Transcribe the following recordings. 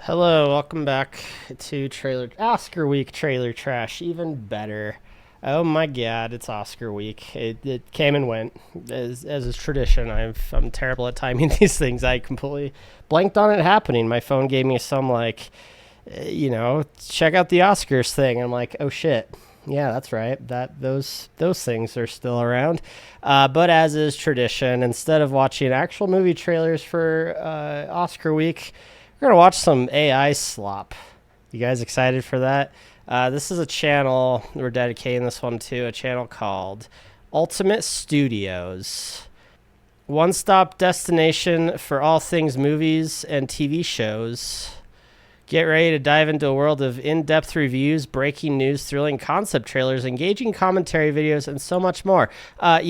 Hello, welcome back to Trailer Oscar Week Trailer Trash. Even better. Oh my God, it's Oscar Week. It came and went as is tradition. I'm terrible at timing these things. I completely blanked on it happening. My phone gave me some check out the Oscars thing. I'm like, oh shit. Yeah, that's right. Those things are still around. But as is tradition, instead of watching actual movie trailers for Oscar Week, we're gonna watch some AI slop. You guys excited for that? This is a channel we're dedicating this one to, a channel called Ultimate Studios, one-stop destination for all things movies and TV shows. Get ready to dive into a world of in-depth reviews, breaking news, thrilling concept trailers, engaging commentary videos, and so much more. The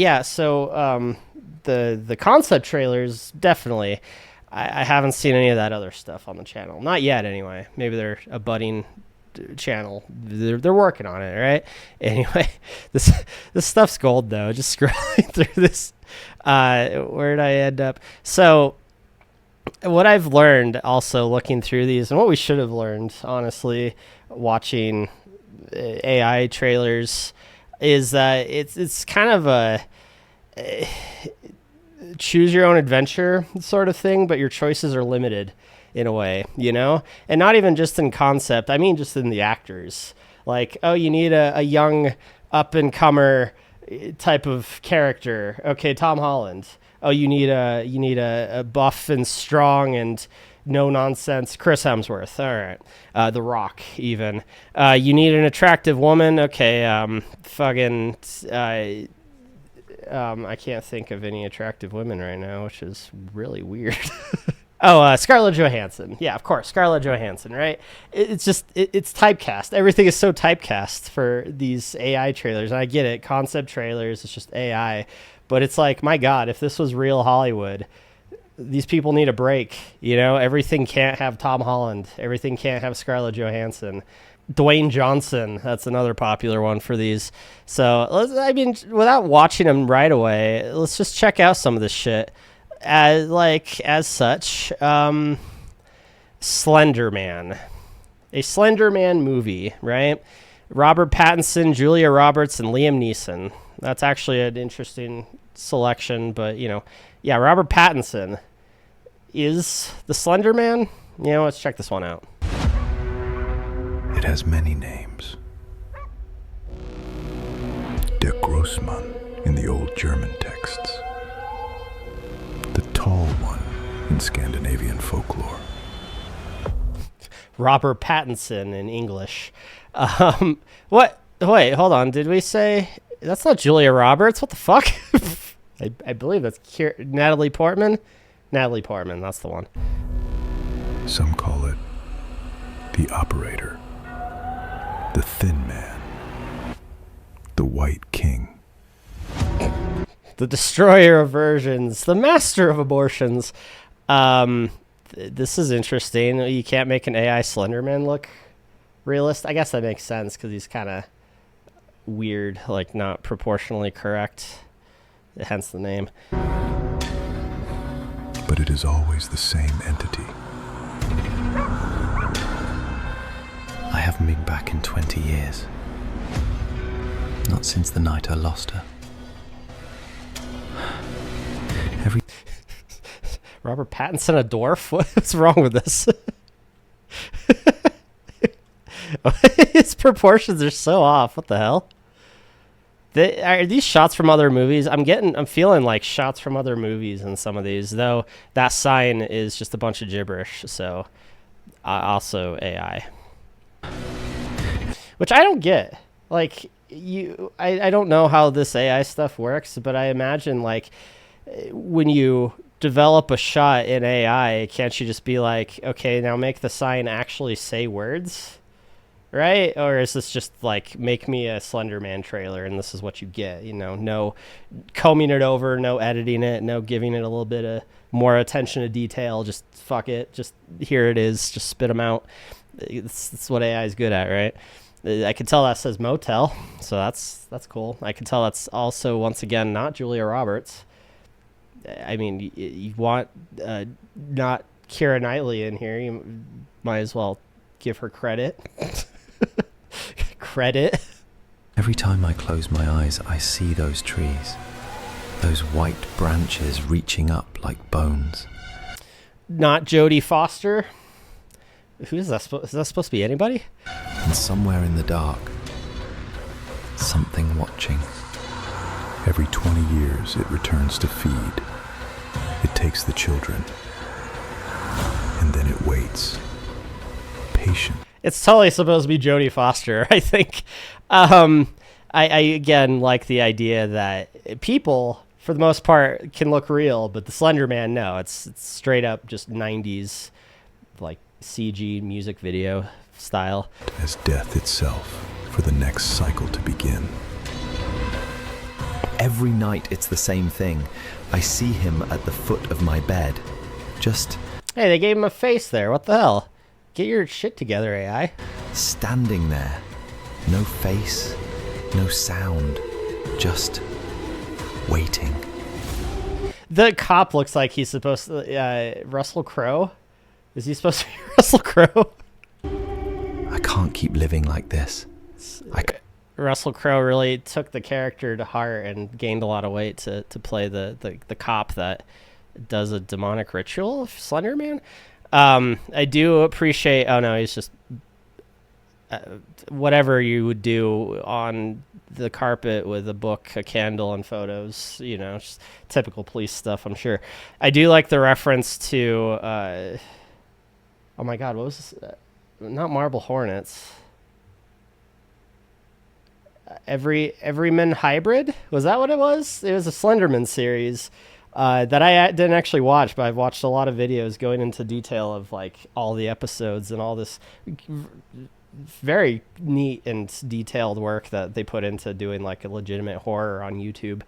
concept trailers, definitely. I haven't seen any of that other stuff on the channel. Not yet, anyway. Maybe they're a budding channel. They're working on it, right? Anyway, this stuff's gold, though. Just scrolling through this. Where did I end up? So, what I've learned also looking through these, and what we should have learned, honestly, watching AI trailers, is that it's kind of a choose your own adventure sort of thing, but your choices are limited in a way, and not even just in concept. I mean, just in the actors. Like, oh, you need a young up and comer type of character. Okay, Tom Holland. Oh, you need a buff and strong and no nonsense Chris Hemsworth. All right, The Rock even. You need an attractive woman. Okay, I can't think of any attractive women right now, which is really weird. Scarlett Johansson. Yeah, of course, Scarlett Johansson, right? It's typecast. Everything is so typecast for these AI trailers. And I get it. Concept trailers, it's just AI. But it's like, my God, if this was real Hollywood, these people need a break. Everything can't have Tom Holland. Everything can't have Scarlett Johansson. Dwayne Johnson, that's another popular one for these. So, without watching them right away, let's just check out some of this shit. As such, Slender Man. A Slender Man movie, right? Robert Pattinson, Julia Roberts, and Liam Neeson. That's actually an interesting selection, but, Robert Pattinson is the Slender Man. Let's check this one out. It has many names. Der Grossmann in the old German texts. The tall one in Scandinavian folklore. Robert Pattinson in English. What? Wait, hold on. Did we say... That's not Julia Roberts. What the fuck? I believe that's Natalie Portman. Natalie Portman, that's the one. Some call it the Operator. The Thin Man. The White King. The Destroyer of Virgins. The Master of Abortions. This is interesting. You can't make an AI Slenderman look realistic. I guess that makes sense because he's kind of weird, like not proportionally correct. Hence the name. But it is always the same entity. I haven't been back in 20 years. Not since the night I lost her. Robert Pattinson, a dwarf? What's wrong with this? His proportions are so off. What the hell? Are these shots from other movies? I'm feeling like shots from other movies in some of these, though that sign is just a bunch of gibberish. So, also AI. Which I don't get. Like, I don't know how this AI stuff works, but I imagine, like, when you develop a shot in AI, can't you just be like, okay, now make the sign actually say words? Right? Or is this just like, make me a Slender Man trailer and this is what you get? No combing it over, no editing it, no giving it a little bit of more attention to detail. Just fuck it. Just here it is. Just spit them out. That's what AI is good at, right? I can tell that says motel, so that's cool. I can tell that's also, once again, not Julia Roberts. I mean, you want not Keira Knightley in here. Might as well give her credit. Credit. Every time I close my eyes, I see those trees. Those white branches reaching up like bones. Not Jodie Foster. Who is that? Is that supposed to be anybody? And somewhere in the dark, something watching. Every 20 years, it returns to feed. It takes the children. And then it waits. Patient. It's totally supposed to be Jodie Foster, I think. I again like the idea that people, for the most part, can look real, but the Slender Man, no. It's straight up just 90s, like, CG music video style. As death itself, for the next cycle to begin. Every night it's the same thing. I see him at the foot of my bed. Just... Hey, they gave him a face there. What the hell? Get your shit together, AI. standing there. No face, no sound. Just waiting. The cop looks like he's supposed to... Russell Crowe? Is he supposed to be Russell Crowe? I can't keep living like this. Russell Crowe really took the character to heart and gained a lot of weight to play the cop that does a demonic ritual, Slender Man. I do appreciate... Oh, no, he's just... whatever you would do on the carpet with a book, a candle, and photos, you know, just typical police stuff, I'm sure. I do like the reference to... oh, my God, what was this? Not Marble Hornets. Everyman Hybrid? Was that what it was? It was a Slenderman series that I didn't actually watch, but I've watched a lot of videos going into detail of like all the episodes and all this very neat and detailed work that they put into doing like a legitimate horror on YouTube.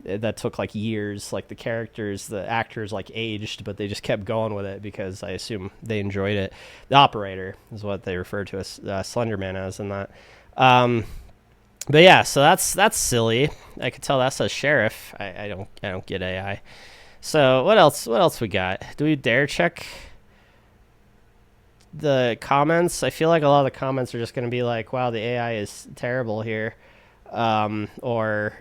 That took like years. Like the characters, the actors like aged, but they just kept going with it because I assume they enjoyed it. The operator is what they refer to as Slenderman as in that. But yeah, so that's silly. I could tell that says sheriff. I don't get AI. So what else we got? Do we dare check the comments? I feel like a lot of the comments are just going to be like, wow, the AI is terrible here. Or,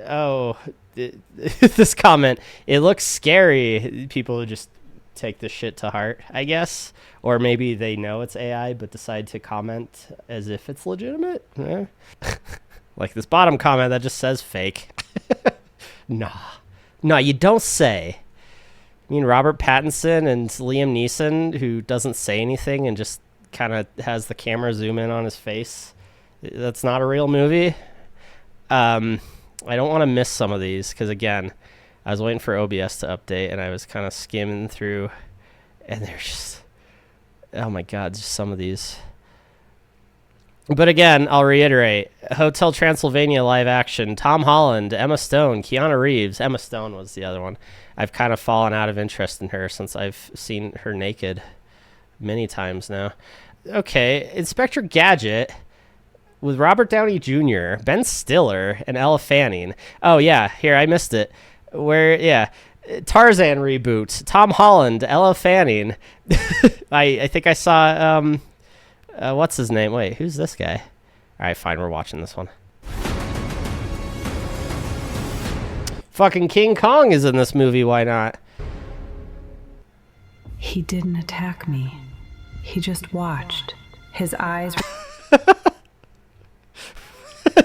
oh, this comment, it looks scary. People who just take this shit to heart, I guess. Or maybe they know it's AI but decide to comment as if it's legitimate. Yeah. Like this bottom comment that just says fake. Nah, you don't say. I mean, Robert Pattinson and Liam Neeson, who doesn't say anything and just kind of has the camera zoom in on his face. That's not a real movie. I don't want to miss some of these because, again, I was waiting for OBS to update and I was kind of skimming through and there's just, oh my God, just some of these. But again, I'll reiterate, Hotel Transylvania live action, Tom Holland, Emma Stone, Keanu Reeves. Emma Stone was the other one. I've kind of fallen out of interest in her since I've seen her naked many times now. Okay, Inspector Gadget with Robert Downey Jr., Ben Stiller, and Elle Fanning. Oh, yeah, here, I missed it. Tarzan reboot, Tom Holland, Elle Fanning. I think I saw... what's his name? Wait, who's this guy? All right, fine, we're watching this one. Fucking King Kong is in this movie, why not? He didn't attack me. He just watched. His eyes...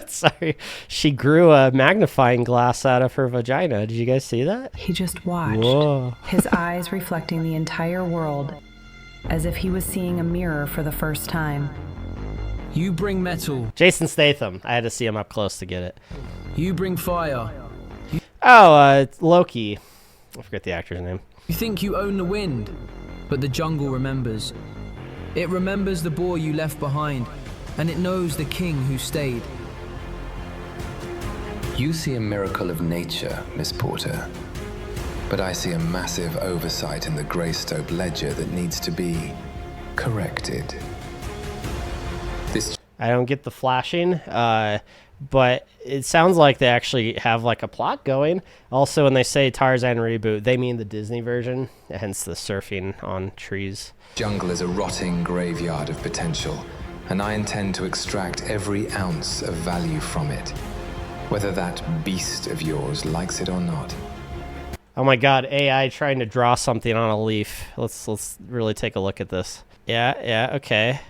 Sorry, she grew a magnifying glass out of her vagina. Did you guys see that? He just watched. Whoa. His eyes reflecting the entire world, as if he was seeing a mirror for the first time. You bring metal. Jason Statham. I had to see him up close to get it. You bring fire. Loki. I forget the actor's name. You think you own the wind, but the jungle remembers. It remembers the boy you left behind, and it knows the king who stayed. You see a miracle of nature, Miss Porter. But I see a massive oversight in the Greystoke ledger that needs to be corrected. I don't get the flashing. but it sounds like they actually have like a plot going. Also, when they say Tarzan reboot, they mean the Disney version, hence the surfing on trees. Jungle is a rotting graveyard of potential, and I intend to extract every ounce of value from it, whether that beast of yours likes it or not. Oh my God, AI trying to draw something on a leaf. Let's really take a look at this. Yeah, okay.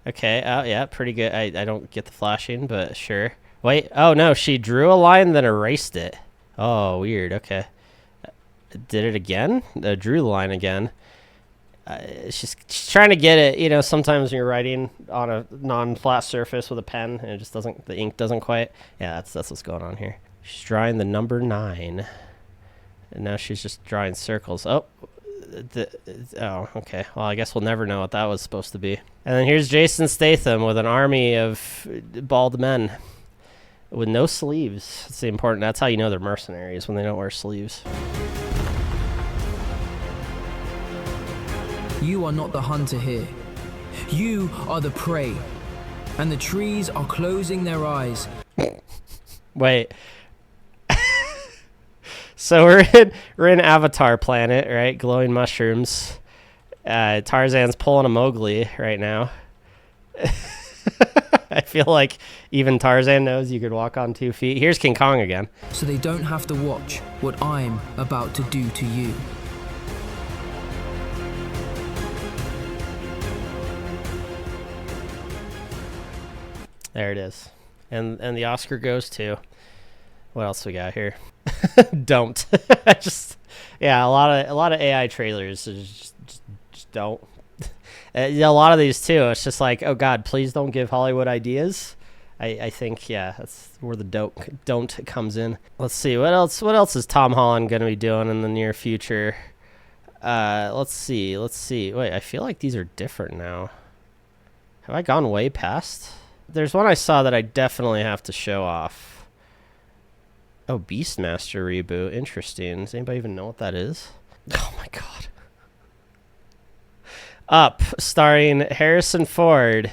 Okay, oh yeah, pretty good. I don't get the flashing, but sure. Wait, oh no, she drew a line, then erased it. Oh, weird, okay. Did it again? Drew the line again. She's trying to get it, you know, sometimes when you're writing on a non-flat surface with a pen, and it just doesn't, the ink doesn't quite. Yeah, that's what's going on here. She's drawing the number 9. And now she's just drawing circles. Oh, okay. Well, I guess we'll never know what that was supposed to be. And then here's Jason Statham with an army of bald men with no sleeves. That's the important. That's how you know they're mercenaries, when they don't wear sleeves. You are not the hunter here. You are the prey. And the trees are closing their eyes. Wait. So we're in Avatar Planet, right? Glowing mushrooms. Tarzan's pulling a Mowgli right now. I feel like even Tarzan knows you could walk on 2 feet. Here's King Kong again. So they don't have to watch what I'm about to do to you. There it is. And the Oscar goes to, what else we got here? Don't. Just, yeah, a lot of AI trailers just don't. A lot of these too. It's just like, oh God, please don't give Hollywood ideas. I think, yeah, that's where the don't comes in. Let's see, what else is Tom Holland gonna be doing in the near future? Let's see. Wait, I feel like these are different now. Have I gone way past? There's one I saw that I definitely have to show off. Oh, Beastmaster reboot. Interesting. Does anybody even know what that is? Oh my God. Up, starring Harrison Ford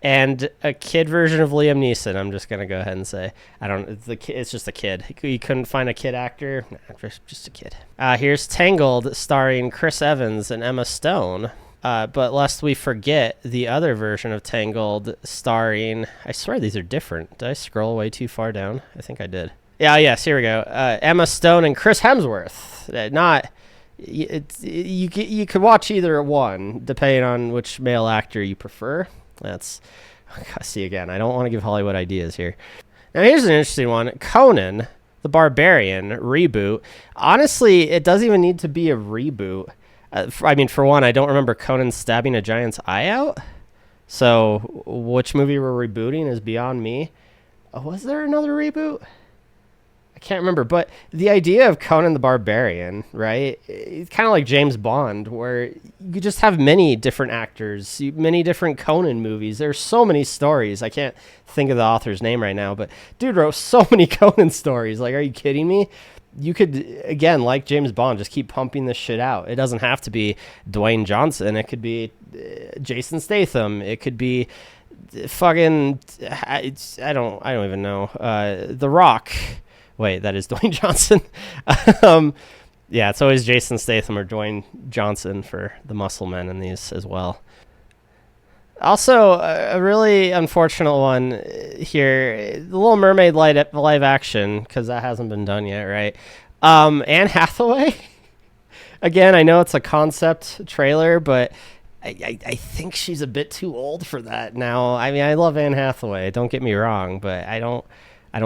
and a kid version of Liam Neeson. I'm just gonna go ahead and say it's just a kid. You couldn't find a kid actor. Nah, just a kid. Here's Tangled, starring Chris Evans and Emma Stone. But lest we forget the other version of Tangled, starring, I swear these are different. Did I scroll way too far down? I think I did. Yeah, yes, here we go. Emma Stone and Chris Hemsworth. You could watch either one, depending on which male actor you prefer. See, again, I don't want to give Hollywood ideas here. Now, here's an interesting one. Conan the Barbarian reboot. Honestly, it doesn't even need to be a reboot. For one, I don't remember Conan stabbing a giant's eye out. So, which movie we're rebooting is beyond me. Was there another reboot? I can't remember. But the idea of Conan the Barbarian, right? It's kind of like James Bond, where you just have many different actors, many different Conan movies. There's so many stories. I can't think of the author's name right now, but dude wrote so many Conan stories. Like, are you kidding me? You could, again, like James Bond, just keep pumping this shit out. It doesn't have to be Dwayne Johnson. It could be Jason Statham. It could be fucking, I don't even know. The Rock. Wait, that is Dwayne Johnson. Yeah, it's always Jason Statham or Dwayne Johnson for the muscle men in these as well. Also, a really unfortunate one here, The Little Mermaid live action, because that hasn't been done yet, right? Anne Hathaway. Again, I know it's a concept trailer, but I think she's a bit too old for that now. I mean, I love Anne Hathaway, don't get me wrong, but I don't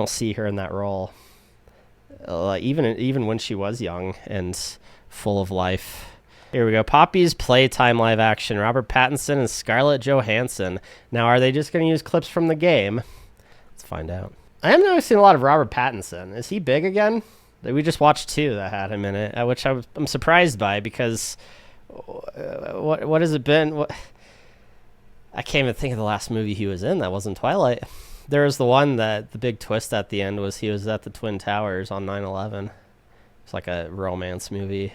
see her in that role. Even when she was young and full of life. Here we go. Poppy's Playtime live action. Robert Pattinson and Scarlett Johansson. Now, are they just going to use clips from the game? Let's find out. I have noticing a lot of Robert Pattinson. Is he big again? We just watched 2 that had him in it, which I'm surprised by, because what has it been? I can't even think of the last movie he was in that wasn't Twilight. There was the one that the big twist at the end was he was at the Twin Towers on 9/11. It's like a romance movie.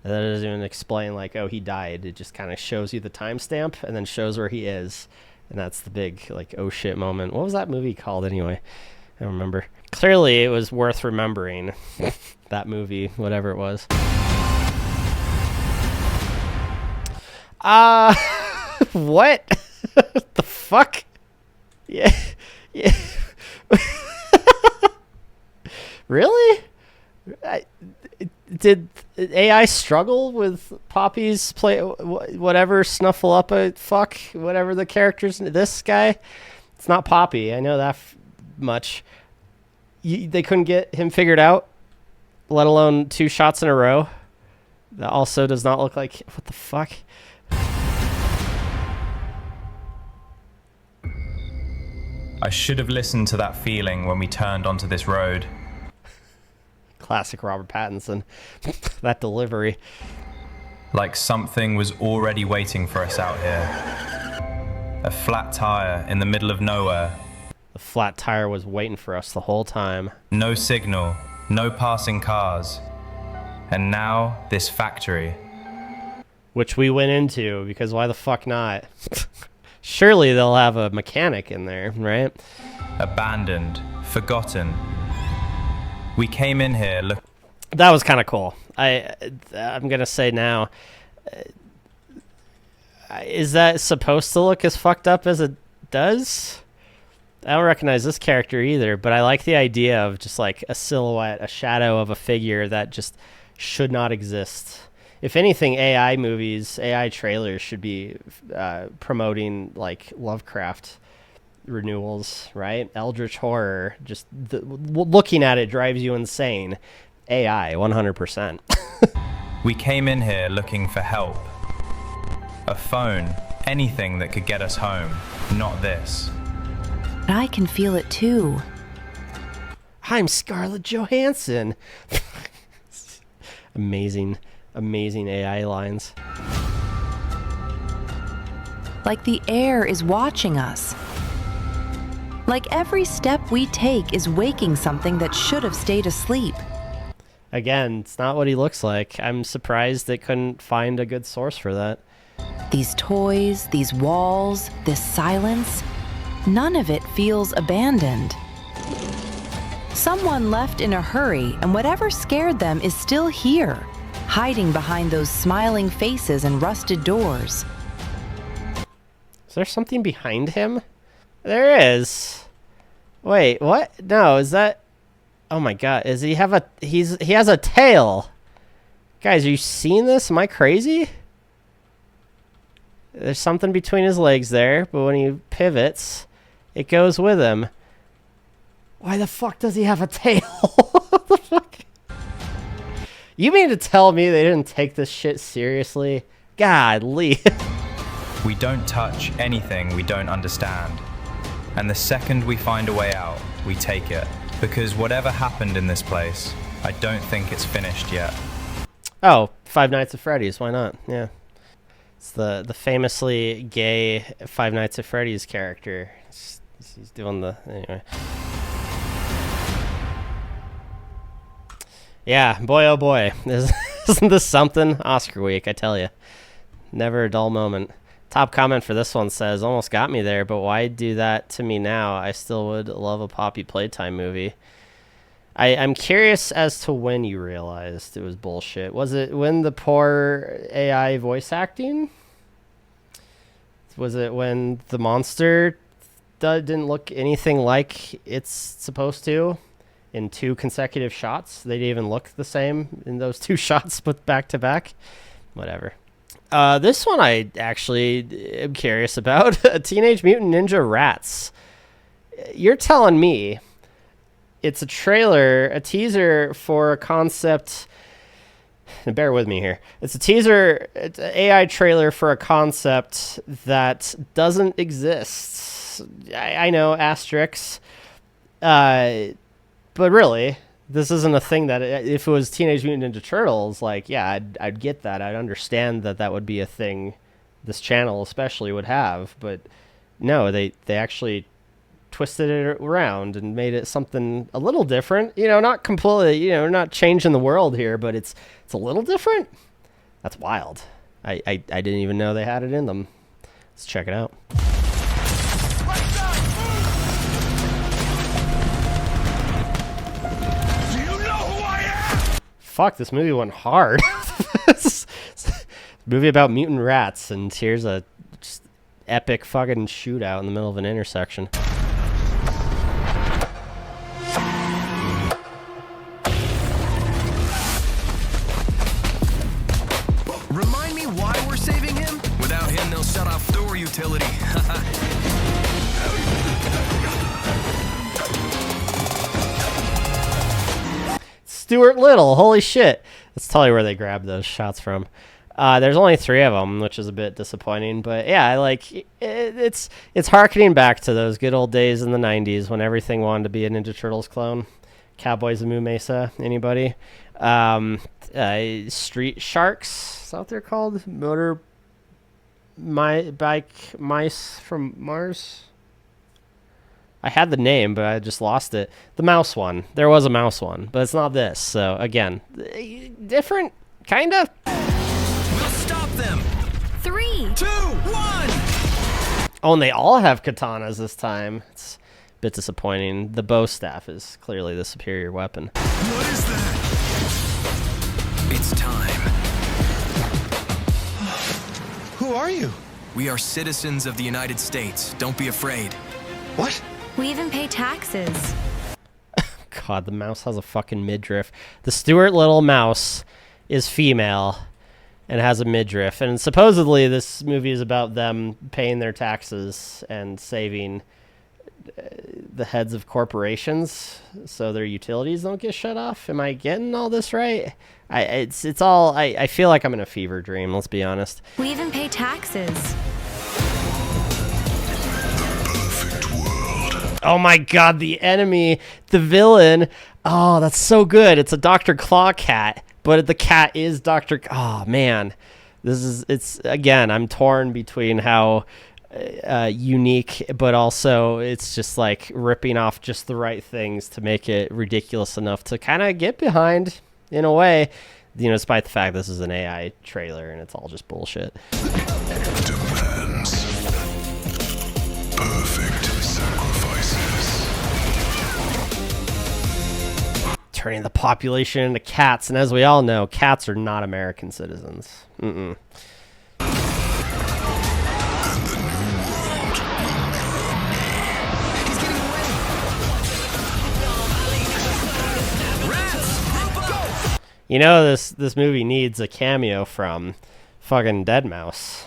And that doesn't even explain, like, oh, he died. It just kind of shows you the timestamp and then shows where he is. And that's the big, like, oh shit moment. What was that movie called anyway? I don't remember. Clearly, it was worth remembering. That movie, whatever it was. What? The fuck? Yeah. Yeah. Really? Did AI struggle with Poppy's play, whatever, snuffle up a fuck, whatever the characters, this guy? It's not Poppy, I know that much. They couldn't get him figured out, let alone 2 shots in a row. That also does not look like, what the fuck? I should have listened to that feeling when we turned onto this road. Classic Robert Pattinson. That delivery. Like something was already waiting for us out here. A flat tire in the middle of nowhere. The flat tire was waiting for us the whole time. No signal, no passing cars. And now, this factory. Which we went into, because why the fuck not? Surely they'll have a mechanic in there, right? Abandoned, forgotten. We came in here That was kind of cool. I'm gonna say now, is that supposed to look as fucked up as it does? I don't recognize this character either, but I like the idea of just like a silhouette, a shadow of a figure that just should not exist. If anything, AI movies, AI trailers should be promoting like Lovecraft renewals, right? Eldritch horror, just looking at it drives you insane. AI, 100%. We came in here looking for help. A phone, anything that could get us home. Not this. I can feel it too. I'm Scarlett Johansson. Amazing AI lines. Like the air is watching us. Like every step we take is waking something that should have stayed asleep. Again, it's not what he looks like. I'm surprised they couldn't find a good source for that. These toys, these walls, this silence, none of it feels abandoned. Someone left in a hurry, and whatever scared them is still here, hiding behind those smiling faces and rusted doors. Is there something behind him? There is. Wait, what? No, is that... Oh my god, does he have a... He has a tail. Guys, are you seeing this? Am I crazy? There's something between his legs there, but when he pivots, it goes with him. Why the fuck does he have a tail? What the fuck? You mean to tell me they didn't take this shit seriously? Godly. We don't touch anything we don't understand. And the second we find a way out, we take it. Because whatever happened in this place, I don't think it's finished yet. Oh, Five Nights at Freddy's. Why not? Yeah. It's the famously gay Five Nights at Freddy's character. He's doing the... Anyway. Yeah, boy oh boy. Isn't this something? Oscar week, I tell you. Never a dull moment. Top comment for this one says, almost got me there, but why do that to me now? I still would love a Poppy Playtime movie. I'm curious as to when you realized it was bullshit. Was it when the poor AI voice acting? Was it when the monster didn't look anything like it's supposed to in 2 consecutive shots? They didn't even look the same in those 2 shots put back to back. Whatever. This one I actually am curious about. Teenage Mutant Ninja Rats. You're telling me it's a trailer, a teaser for a concept. Bear with me here. It's a teaser, it's an AI trailer for a concept that doesn't exist. I know, asterisks. But really, this isn't a thing that, if it was Teenage Mutant Ninja Turtles, like, yeah, I'd get that. I'd understand that would be a thing this channel especially would have. But no, they actually twisted it around and made it something a little different. You know, not completely, you know, not changing the world here, but it's a little different. That's wild. I didn't even know they had it in them. Let's check it out. fuck, this movie went hard. It's a movie about mutant rats, and here's a just epic fucking shootout in the middle of an intersection. Remind me why we're saving him? Without him, they'll shut off door utility. Stuart Little, holy shit. Let's tell you where they grabbed those shots from. There's only 3 of them, which is a bit disappointing, but yeah, like it's harkening back to those good old days in the 90s when everything wanted to be a Ninja Turtles clone. Cowboys of Moo Mesa, anybody? Street Sharks, is that what they're called? Bike mice from Mars? I had the name, but I just lost it. The mouse one. There was a mouse one, but it's not this. So, again, different, kind of. We'll stop them. 3, 2, 1. Oh, and they all have katanas this time. It's a bit disappointing. The bow staff is clearly the superior weapon. What is that? It's time. Who are you? We are citizens of the United States. Don't be afraid. What? we even pay taxes. God, the mouse has a fucking midriff. The Stuart Little mouse is female and has a midriff. And supposedly this movie is about them paying their taxes and saving the heads of corporations so their utilities don't get shut off. Am I getting all this right? I feel like I'm in a fever dream, let's be honest. We even pay taxes. Oh my god, the enemy, the villain. Oh, that's so good. It's a Dr. Claw cat, but the cat is Dr. Oh man. It's again, I'm torn between how unique, but also it's just like ripping off just the right things to make it ridiculous enough to kind of get behind in a way, you know, despite the fact this is an AI trailer and it's all just bullshit. Demands perfect sacrifices. Turning the population into cats, and as we all know, cats are not American citizens. Mm-mm. You know, this movie needs a cameo from fucking Deadmau5.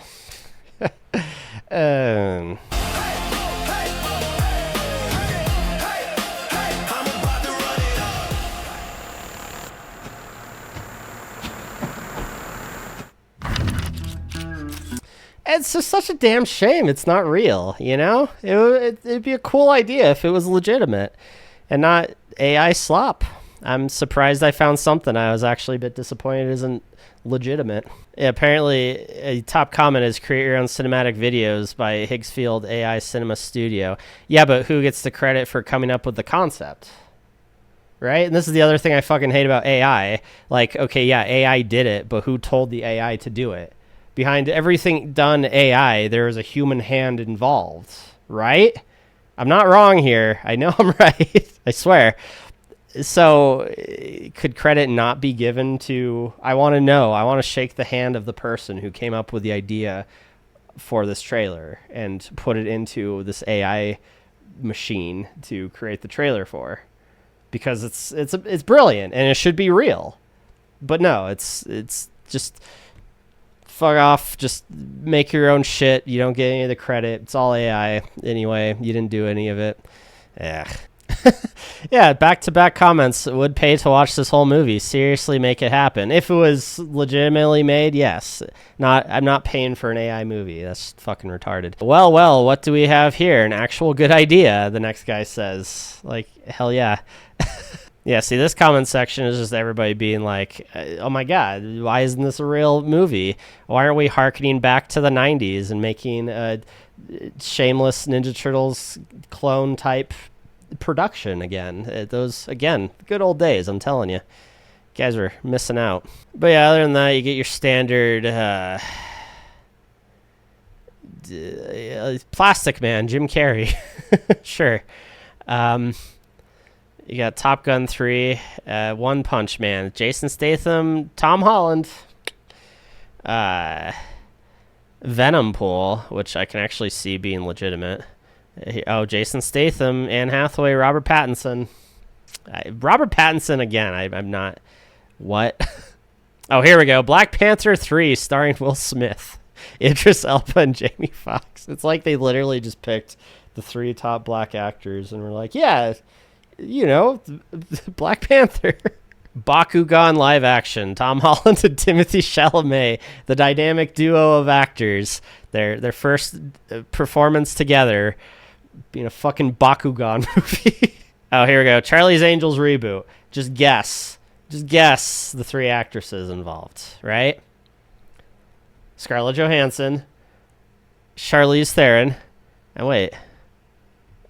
It's just such a damn shame it's not real, you know? It'd be a cool idea if it was legitimate and not AI slop. I'm surprised I found something I was actually a bit disappointed isn't legitimate. Yeah, apparently, a top comment is create your own cinematic videos by Higgsfield AI Cinema Studio. Yeah, but who gets the credit for coming up with the concept? Right? And this is the other thing I fucking hate about AI. Like, okay, yeah, AI did it, but who told the AI to do it? Behind everything done AI, there is a human hand involved, right? I'm not wrong here. I know I'm right. I swear. So could credit not be given to, I want to know, I want to shake the hand of the person who came up with the idea for this trailer and put it into this AI machine to create the trailer for, because it's brilliant and it should be real. But no, it's just fuck off, just make your own shit. You don't get any of the credit. It's all AI anyway. You didn't do any of it. Yeah. Yeah, back-to-back comments. Would pay to watch this whole movie. Seriously, make it happen. If it was legitimately made, yes. I'm not paying for an AI movie. That's fucking retarded. Well, what do we have here? An actual good idea, the next guy says. Like, hell yeah. Yeah, see, this comment section is just everybody being like, oh my god, why isn't this a real movie? Why aren't we harkening back to the 90s and making a shameless Ninja Turtles clone type production again? Those, again, good old days, I'm telling you. You guys are missing out. But yeah, other than that, you get your standard Plastic Man, Jim Carrey. Sure. You got Top Gun 3, One Punch Man, Jason Statham, Tom Holland, Venom Pool, which I can actually see being legitimate. Oh, Jason Statham, Anne Hathaway, Robert Pattinson. Robert Pattinson again. I'm not. What? Oh, here we go. Black Panther 3, starring Will Smith, Idris Elba, and Jamie Foxx. It's like they literally just picked the 3 top black actors and were like, yeah, you know, Black Panther. Bakugan live action. Tom Holland and Timothy Chalamet, the dynamic duo of actors. Their first performance together in a fucking Bakugan movie. Oh, here we go. Charlie's Angels reboot. Just guess the 3 actresses involved, right? Scarlett Johansson, Charlize Theron, and wait,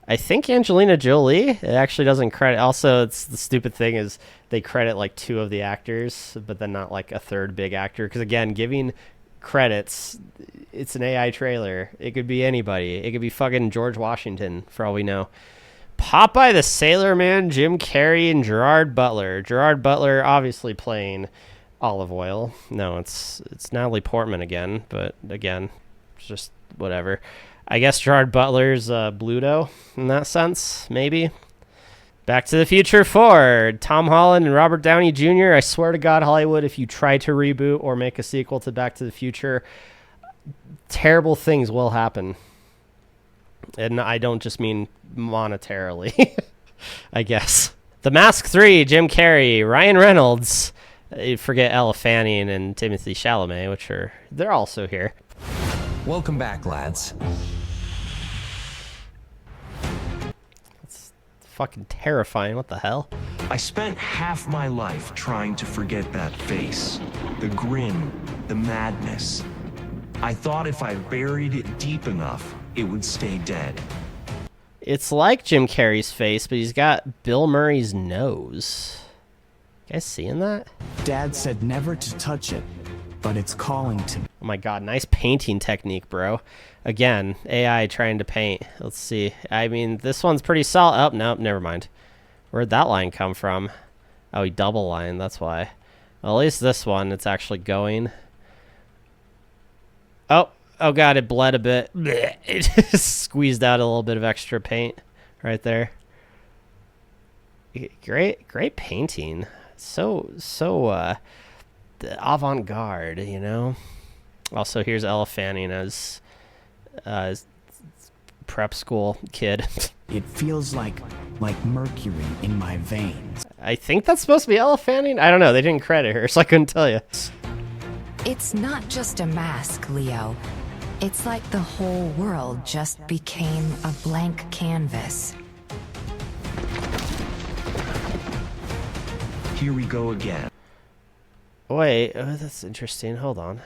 I think Angelina Jolie. It actually doesn't credit. Also, it's the stupid thing is they credit like 2 of the actors, but then not like a 3rd big actor. Because again, giving credits, it's an AI trailer. It could be anybody. It could be fucking George Washington for all we know. Popeye the Sailor Man, Jim Carrey, and Gerard Butler. Gerard Butler obviously playing Olive Oil. No, it's Natalie Portman again, but again, it's just whatever. I guess Gerard Butler's Bluto in that sense, maybe. Back to the Future 4, Tom Holland and Robert Downey Jr. I swear to God, Hollywood, if you try to reboot or make a sequel to Back to the Future, terrible things will happen. And I don't just mean monetarily, I guess. The Mask 3, Jim Carrey, Ryan Reynolds. You forget Elle Fanning and Timothy Chalamet, which they're also here. Welcome back, lads. It's fucking terrifying. What the hell? I spent half my life trying to forget that face. The grin, the madness. I thought if I buried it deep enough, it would stay dead. It's like Jim Carrey's face, but he's got Bill Murray's nose. You guys seeing that? Dad said never to touch it, but it's calling to me. Oh my God, nice painting technique, bro. Again, AI trying to paint. Let's see. I mean, this one's pretty solid. Oh, no, never mind. Where'd that line come from? Oh, he double lined, that's why. Well, at least this one, it's actually going. Oh God, it bled a bit. It just squeezed out a little bit of extra paint right there. Great painting. So avant-garde, you know. Also, here's Elle Fanning as prep school kid. It feels like mercury in my veins. I think that's supposed to be Elle Fanning. I don't know. They didn't credit her, so I couldn't tell you. It's not just a mask, Leo. It's like the whole world just became a blank canvas. Here we go again. Wait, that's interesting. Hold on.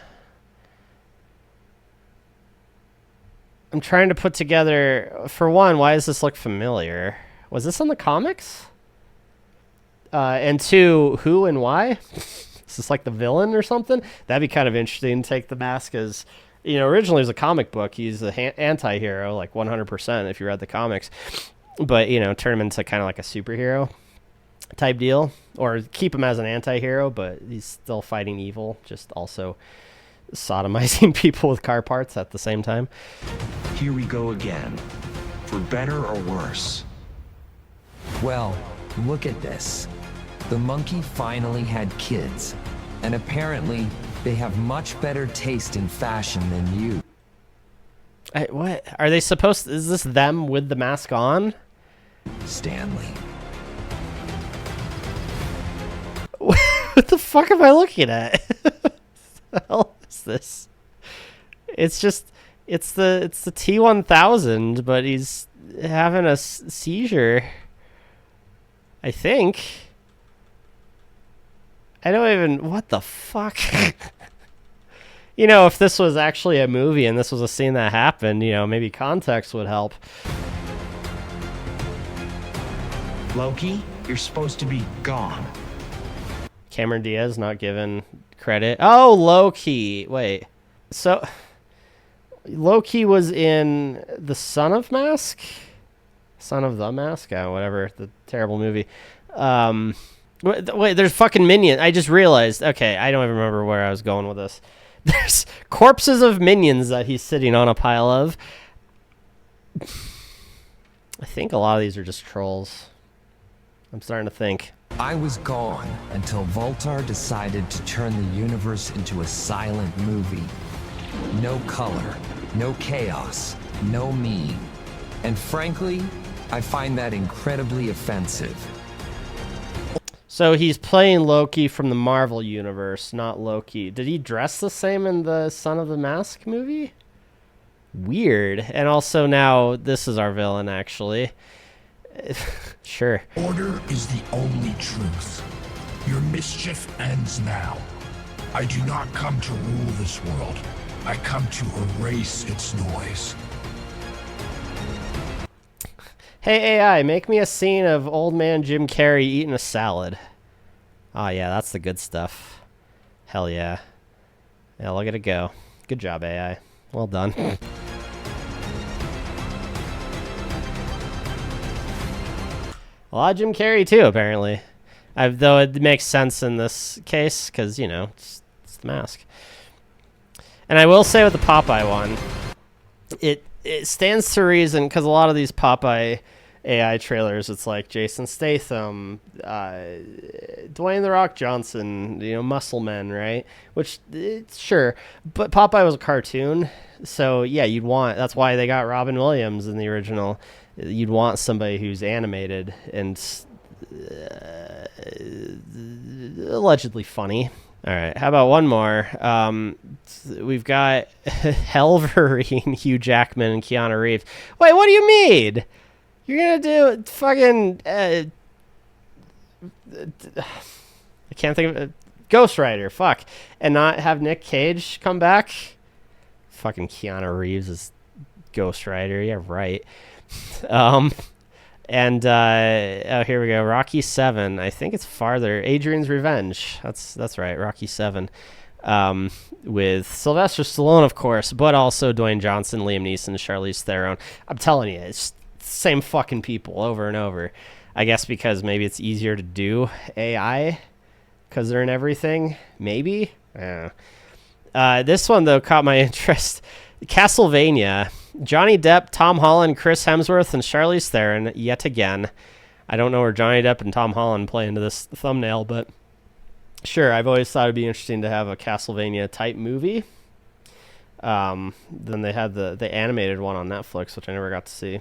I'm trying to put together, for one, why does this look familiar? Was this in the comics? And 2, who and why? Is this like the villain or something? That'd be kind of interesting. Take the mask as, you know, originally it was a comic book. He's the anti-hero, like 100% if you read the comics. But, you know, turn him into kind of like a superhero type deal. Or keep him as an anti-hero, but he's still fighting evil, just also sodomizing people with car parts at the same time. Here we go again. For better or worse. Well, look at this. The monkey finally had kids. And apparently, they have much better taste in fashion than you. What? Are they supposed to, is this them with the mask on? Stanley. What the fuck am I looking at? What the hell is this? It's just, it's the T-1000, but he's having a seizure. I think. I don't even, what the fuck? You know, if this was actually a movie and this was a scene that happened, you know, maybe context would help. Loki, you're supposed to be gone. Cameron Diaz not given credit. Oh, Loki. Wait. So, Loki was in The Son of Mask? Son of the Mask, whatever, the terrible movie. Wait, there's fucking minions. I just realized. Okay, I don't even remember where I was going with this. There's corpses of minions that he's sitting on a pile of. I think a lot of these are just trolls. I'm starting to think. I was gone until Voltar decided to turn the universe into a silent movie. No color, no chaos, no me. And frankly, I find that incredibly offensive. So he's playing Loki from the Marvel universe, not Loki. Did he dress the same in the Son of the Mask movie? Weird. And also now this is our villain, actually. Sure. Order is the only truth. Your mischief ends now. I do not come to rule this world. I come to erase its noise. Hey AI, make me a scene of old man Jim Carrey eating a salad. Oh yeah, that's the good stuff. Hell yeah. Yeah, look at it go. Good job, AI. Well done. A lot of Jim Carrey too, apparently. Though it makes sense in this case, because, you know, it's the mask. And I will say with the Popeye one, it stands to reason, because a lot of these Popeye AI trailers, it's like Jason Statham, Dwayne The Rock Johnson, you know, Muscle Men, right? Which, sure, but Popeye was a cartoon, so yeah, that's why they got Robin Williams in the original. You'd want somebody who's animated and allegedly funny. All right, how about one more? We've got Helverine, Hugh Jackman, and Keanu Reeves. Wait, what do you mean? You're gonna do fucking... I can't think of it. Ghost Rider, fuck. And not have Nick Cage come back? Fucking Keanu Reeves is Ghost Rider, yeah, right. Oh, here we go. Rocky 7. I think it's farther. Adrian's Revenge. That's right. Rocky 7. With Sylvester Stallone, of course, but also Dwayne Johnson, Liam Neeson, Charlize Theron. I'm telling you, it's the same fucking people over and over. I guess because maybe it's easier to do AI because they're in everything. Maybe. I don't know. This one, though, caught my interest. Castlevania. Johnny Depp, Tom Holland, Chris Hemsworth, and Charlize Theron yet again. I don't know where Johnny Depp and Tom Holland play into this thumbnail, but sure, I've always thought it'd be interesting to have a Castlevania type movie. Then they had the animated one on Netflix, which I never got to see,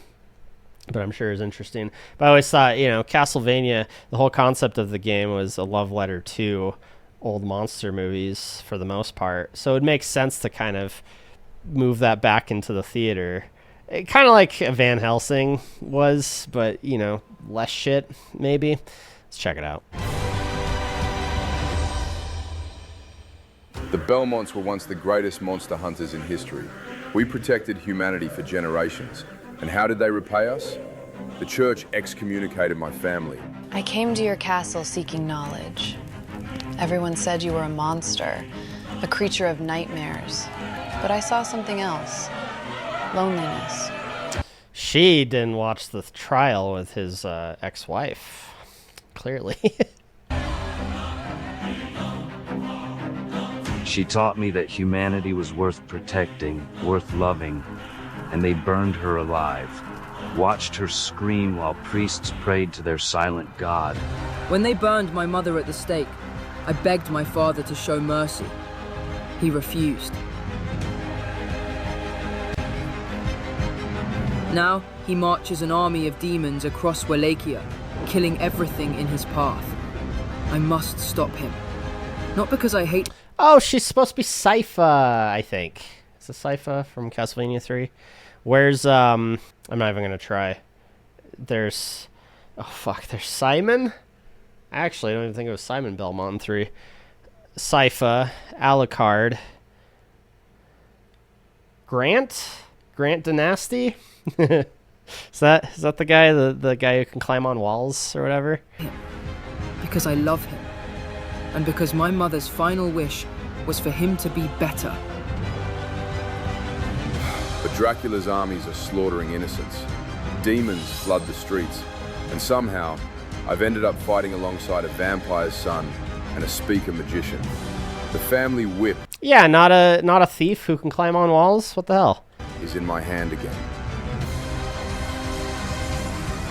but I'm sure is interesting. But I always thought, you know, Castlevania, the whole concept of the game was a love letter to old monster movies for the most part. So it makes sense to kind of move that back into the theater. Kind of like Van Helsing was, but, you know, less shit, maybe. Let's check it out. The Belmonts were once the greatest monster hunters in history. We protected humanity for generations. And how did they repay us? The church excommunicated my family. I came to your castle seeking knowledge. Everyone said you were a monster, a creature of nightmares. But I saw something else. Loneliness. She didn't watch the trial with his ex-wife. Clearly. She taught me that humanity was worth protecting, worth loving, and they burned her alive. Watched her scream while priests prayed to their silent god. When they burned my mother at the stake, I begged my father to show mercy. He refused. Now, he marches an army of demons across Wallachia, killing everything in his path. I must stop him. Not because I hate... Oh, she's supposed to be Sypha, I think. Is it Sypha from Castlevania 3? Where's, I'm not even going to try. There's... Oh, fuck. There's Simon? Actually, I don't even think it was Simon Belmont in 3. Sypha, Alucard. Grant Dynasty? Is that the guy, the guy who can climb on walls or whatever? Because I love him. And because my mother's final wish was for him to be better. But Dracula's armies are slaughtering innocents. Demons flood the streets, and somehow I've ended up fighting alongside a vampire's son and a speaker magician. The family whip Yeah, not a thief who can climb on walls. What the hell? is in my hand again.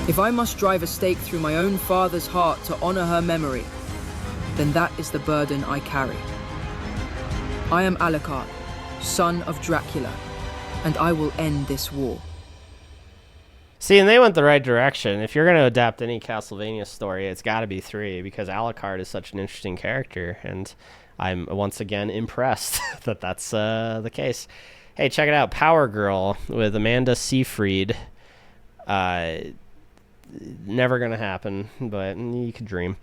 If I must drive a stake through my own father's heart to honor her memory, then that is the burden I carry. I am Alucard, son of Dracula, and I will end this war. See, and they went the right direction. If you're going to adapt any Castlevania story, it's got to be 3, because Alucard is such an interesting character, and I'm once again impressed that that's the case. Hey, check it out, Power Girl with Amanda Seyfried. Never going to happen, but you could dream.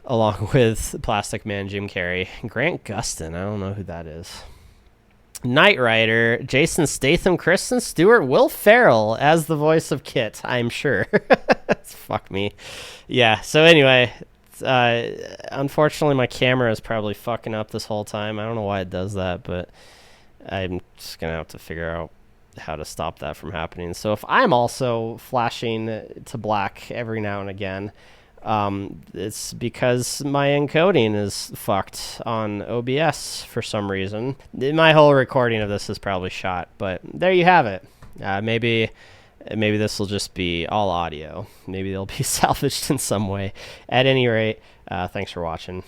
Along with Plastic Man Jim Carrey. Grant Gustin, I don't know who that is. Knight Rider, Jason Statham, Kristen Stewart, Will Ferrell as the voice of Kit, I'm sure. Fuck me. Yeah, so anyway, unfortunately my camera is probably fucking up this whole time. I don't know why it does that, but I'm just going to have to figure out how to stop that from happening. So if I'm also flashing to black every now and again, it's because my encoding is fucked on OBS for some reason. My whole recording of this is probably shot, but there you have it. Maybe this will just be all audio. Maybe they'll be salvaged in some way. At any rate, thanks for watching.